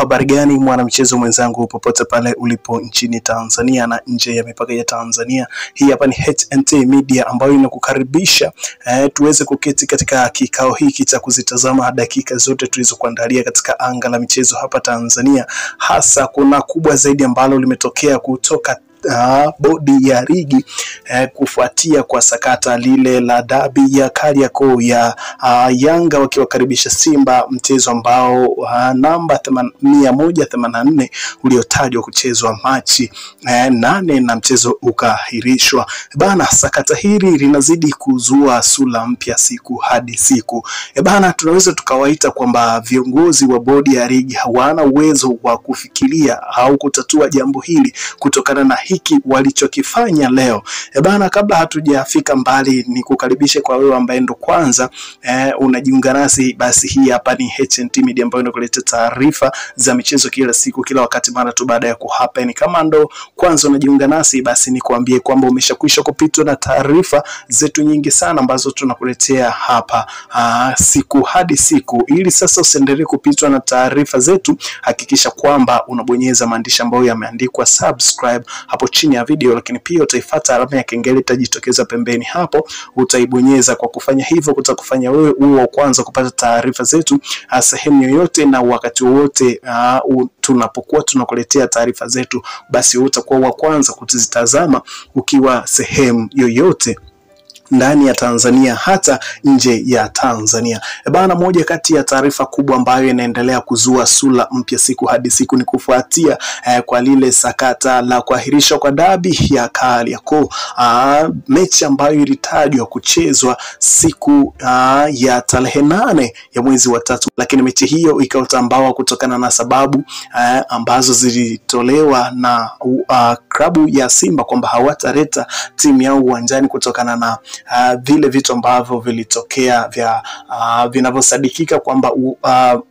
Habari gani mwanamchezo mwenzangu popote pale ulipo nchini Tanzania na nje ya mipaka ya Tanzania. Hii hapa ni HNT Media ambayo inakukaribisha tuweze kuketi katika kikao hiki cha kuzitazama dakika zote tulizokuandalia katika anga la michezo hapa Tanzania. Hasa kuna kubwa zaidi ambalo limetokea kutoka bodi ya ligi kufuatia kwa sakata lile la dabi ya Kariakoo ya Yanga wakiwakaribisha Simba, mchezo ambao namba 184 uliotajwa kuchezwa Machi 8 na mchezo ukaahirishwa. Bana, sakata hili linazidi kuzua sura mpya siku hadi siku. Bana, tunaweza tukawaita kwamba viongozi wa bodi ya ligi hawana uwezo wa kufikiria au kutatua jambo hili kutokana na hiki walichokifanya leo. Bana, kabla hatujafika mbali ni kukaribishe kwa wewe ambaye ndo kwanza unajiunga nasi, basi hii hapa ni HNT Media ambayo inakuletea taarifa za michezo kila siku kila wakati mara tu baada ya kuhappen. Kama ndo kwanza unajiunga nasi, basi nikuambie kwamba umeshakwisha kupitwa na taarifa zetu nyingi sana ambazo tunakuletea hapa siku hadi siku. Ili sasa usiendelee kupitwa na taarifa zetu, hakikisha kwamba unabonyeza maandishi ambayo yameandikwa subscribe hapo chini ya video, lakini pia utaifuata alama ya kengele itajitokeza pembeni hapo, utaibonyeza. Kwa kufanya hivyo kutakufanya wewe uwe wa kwanza kupata taarifa zetu sehemu yoyote na wakati wote tunapokuwa tunakuletea taarifa zetu, basi utakuwa wa kwanza kutizitazama ukiwa sehemu yoyote ndani ya Tanzania hata nje ya Tanzania. Bana, moja kati ya taarifa kubwa ambayo inaendelea kuzua sura mpya siku hadi siku ni kufuatia kwa lile sakata la kuahirishwa kwa dabi ya Kariakoo, mechi ambayo ilitajwa kuchezwa siku ya tarehe 8 ya mwezi wa 3, lakini mechi hiyo ikaotambawa kutokana na sababu ambazo zilitolewa na klabu ya Simba kwamba hawataleta timu yao uwanjani kutokana na vile vitu ambavyo vilitokea vya vinavyosadikika kwamba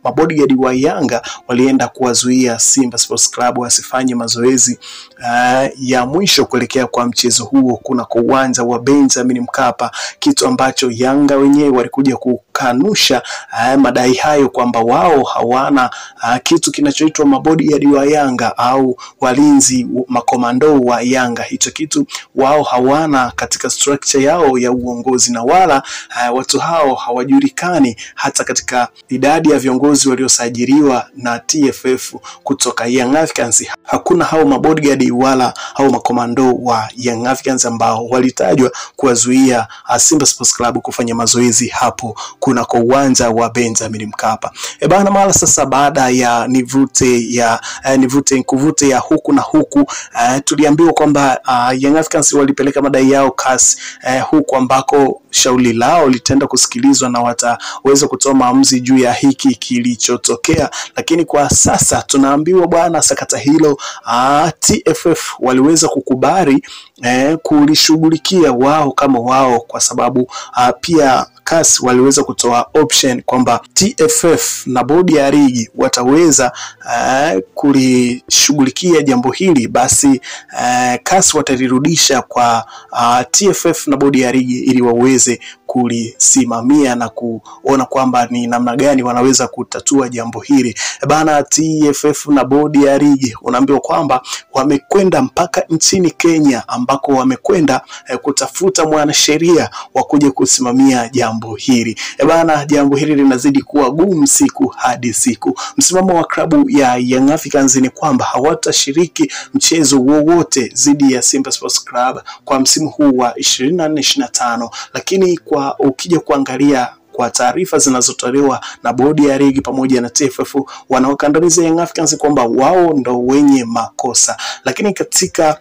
mabodyguard wa Yanga walienda kuwazuia Simba Sports Club wasifanye mazoezi ya mwisho kuelekea kwa mchezo huo kuna kwa uwanja wa Benjamin Mkapa, kitu ambacho Yanga wenyewe walikuja kukanusha madai hayo kwamba wao hawana kitu kinachoitwa mabodyguard wa Yanga au walinzi makomando wa Yanga. Hicho kitu wao hawana katika structure yao ya uongozi, na wala watu hao hawajulikani hata katika idadi ya viongozi waliosajiliwa na TFF kutoka Young Africans. Hakuna hao mabodyguard wala hao makomando wa Young Africans ambao walitajwa kuwazuia Simba Sports Club kufanya mazoezi hapo kuna kwa uwanja wa Benjamin Mkapa. Bana, mara sasa baada ya nivute ya huku na huku, tuliambiwa kwamba Young Africans walipeleka madai yao CAS huku ambako shauri lao litaenda kusikilizwa na wataweza kutoa maamuzi juu ya hiki kilichotokea. Lakini kwa sasa tunaambiwa bwana, sakata hilo TFF waliweza kukubali kulishughulikia wao kama wao, kwa sababu pia CAS waliweza kutoa option kwamba TFF na bodi ya ligi wataweza kulishughulikia jambo hili, basi CAS watalirudisha kwa TFF na bodi ya ligi ili waweze kulisimamia na kuona kwamba ni namna gani wanaweza kutatua jambo hili. Bana, TFF na bodi ya ligi unaambiwa kwamba wamekwenda mpaka nchini Kenya ambako wamekwenda kutafuta mwanasheria wa kuja kusimamia jambo hili. Bana, jambo hili linazidi kuwa gumu siku hadi siku. Msimamo wa klabu ya Young Africans ni kwamba hawatashiriki mchezo wowote dhidi ya Simba Sports Club kwa msimu huu wa 24-25, lakini kwa ukija kuangalia kwa taarifa zinazotolewa na bodi ya ligi pamoja na TFF, wanaokandamiza Young Africans kwamba wao ndo wenye makosa, lakini katika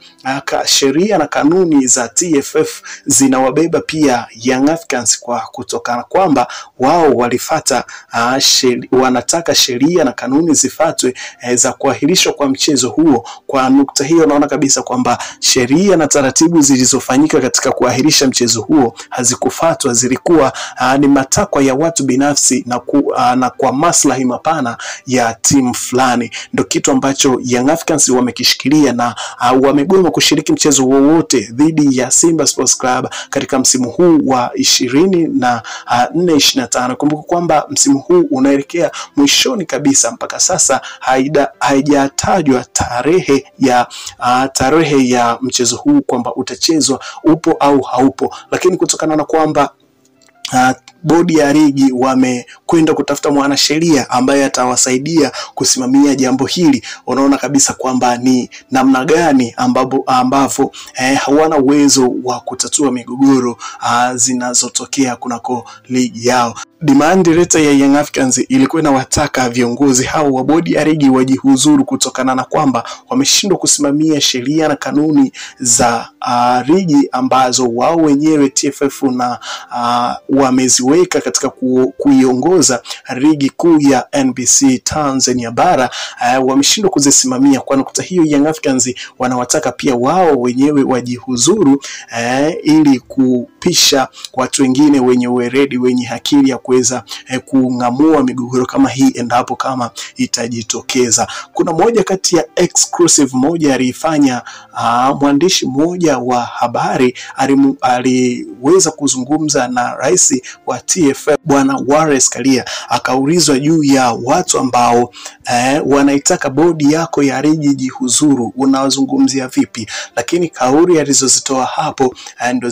sheria na kanuni za TFF zinawabeba pia Young Africans kwa kutokana kwamba wao walifuata wanataka sheria na kanuni zifuatwe za kuahirishwa kwa mchezo huo. Kwa nukta hiyo naona kabisa kwamba sheria na taratibu zilizofanyika katika kuahirisha mchezo huo hazikufuatwa, zilikuwa ni matakwa ya watu binafsi na kwa maslahi mapana ya timu fulani. Ndio kitu ambacho Young Africans wamekishikilia na wamegoma kushiriki mchezo wowote dhidi ya Simba Sports Club katika msimu huu wa 24-25. Kumbuka kwamba msimu huu unaelekea mwishoni kabisa. Mpaka sasa haijatajwa tarehe ya mchezo huu kwamba utachezwa upo au haupo, lakini kutokana na kwamba bodi ya ligi wamekwenda kutafuta mwanasheria ambaye atawasaidia kusimamia jambo hili, unaona kabisa kwamba ni namna gani ambavyo hawana uwezo wa kutatua migogoro zinazotokea kunako ligi yao. Demand letter ya Young Africans ilikuwa inawataka viongozi hao wa bodi ya ligi wajihuzuru kutokana na kwamba wameshindwa kusimamia sheria na kanuni za ligi ambazo wao wenyewe TFF na wameziweka katika kuiongoza ligi kuu ya NBC Tanzania bara. Wameshindwa kuzisimamia. Kwa nukta hiyo Young Africans wanawataka pia wao wenyewe wajihuzuru ili kupisha watu wengine wenye weledi, wenye akili ya kuweza kungamua migogoro kama hii endapo kama itajitokeza. Kuna moja kati ya exclusive moja alifanya mwandishi mmoja wa habari aliweza kuzungumza na rais wa TFF Bwana Wallace Karia. Akaulizwa juu ya watu ambao wanaitaka bodi yako ya ligi jihuzuru, unawazungumzia vipi? Lakini kauli alizozitoa hapo ndo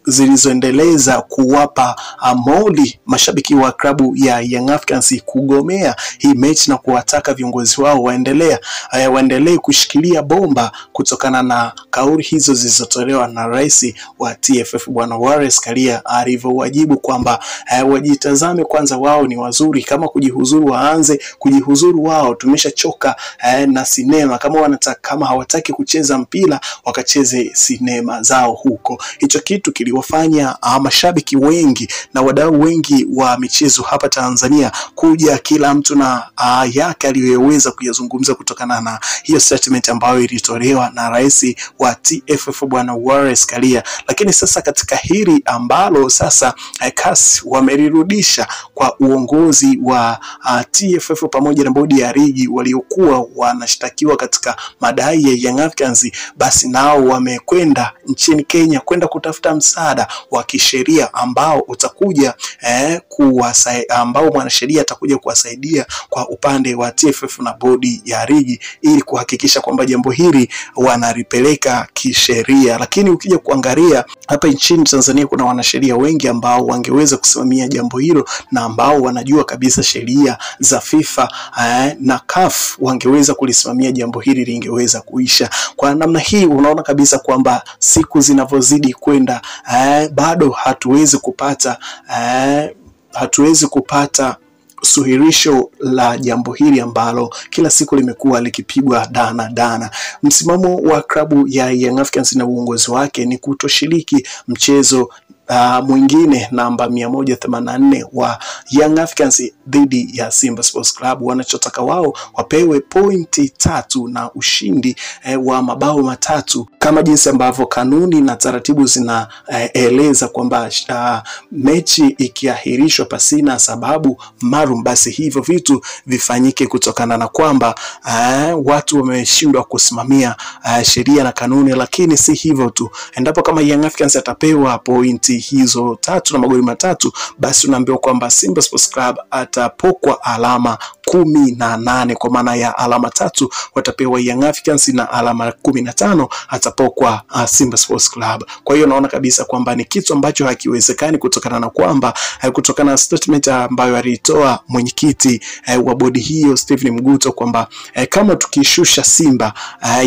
zilizoendeleza kuwapa moli mashabiki wa klabu ya Young Africans kugomea hii mechi na kuwataka viongozi wao waendelee kushikilia bomba kutokana na kauli hizo zilizotolewa na rais wa TFF Bwana Wallace Karia alivyowajibu kwamba wajitazame kwanza, wao ni wazuri, kama kujihuzuru waanze kujihuzuru wao, tumeshachoka na sinema. Kama hawataki kucheza mpira wakacheze sinema zao huko. Hicho kitu kiliwafanya mashabiki wengi na wadau wengi wa michezo hapa Tanzania kuja kila mtu na yake aliyoweza kuyazungumza kutokana na hiyo statement ambayo ilitolewa na rais wa TFF Bwana Wallace Karia. Lakini sasa katika hili ambalo sasa CAS wamelirudisha kwa uongozi wa TFF pamoja na bodi ya ligi waliokuwa wanashtakiwa katika madai ya Young Africans, basi nao wamekwenda nchini Kenya kwenda kutafuta msaada wa kisheria ambao utakuja ambao mwanasheria atakuja kuwasaidia kwa upande wa TFF na bodi ya ligi ili kuhakikisha kwamba jambo hili wanalipeleka kisheria. Lakini ukija kuangalia hapa nchini Tanzania kuna wanasheria wengi ambao wangeweza kusimamia jambo hilo na ambao wanajua kabisa sheria za FIFA na CAF, wangeweza kulisimamia jambo hili lingeweza kuisha. Kwa namna hii unaona kabisa kwamba siku zinavyozidi kwenda bado hatuwezi kupata suhirisho la jambo hili ambalo kila siku limekuwa likipigwa dana. Msimamo wa klabu ya Young Africans na uongozi wake ni kutoshiriki mchezo mwingine namba 184 wa Young Africans dhidi ya Simba Sports Club. Wanachotaka wao wapewe pointi 3 na ushindi wa mabao 3 kama jinsi ambavyo kanuni na taratibu zinaeleza kwamba mechi ikiahirishwa pasina sababu maalum, basi hivyo vitu vifanyike kutokana na kwamba watu wameshindwa kusimamia sheria na kanuni. Lakini si hivyo tu, endapo kama Young Africans atapewa pointi hizo 3 na magoli 3, basi unaambiwa kwamba Simba Sports Club atapokwa alama 18, kwa maana ya alama 3 watapewa Young Africans na alama 15 atapokwa Simba Sports Club. Kwa hiyo naona kabisa kwamba ni kitu ambacho hakiwezekani kutokana na kwamba kutokana na statement ambayo alitoa mwenyekiti wa bodi hiyo Stephen Mguto kwamba kama tukishusha Simba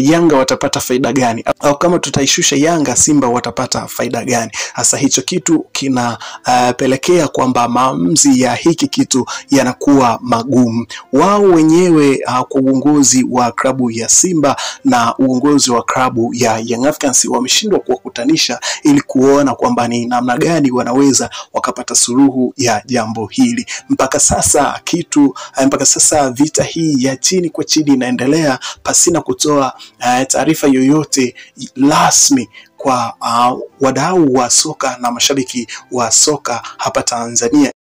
Yanga watapata faida gani, au kama tutaishusha Yanga Simba watapata faida gani. Hasa hicho kitu kinapelekea kwamba maamuzi ya hiki kitu yanakuwa magumu. wao wenyewe kwa uongozi wa klabu ya Simba na uongozi wa klabu ya Young Africans wameshindwa kuwakutanisha ili kuona kwamba ni namna gani wanaweza wakapata suluhu ya jambo hili. Mpaka sasa vita hii ya chini kwa chini inaendelea pasina kutoa taarifa yoyote rasmi kwa wadau wa soka na mashabiki wa soka hapa Tanzania.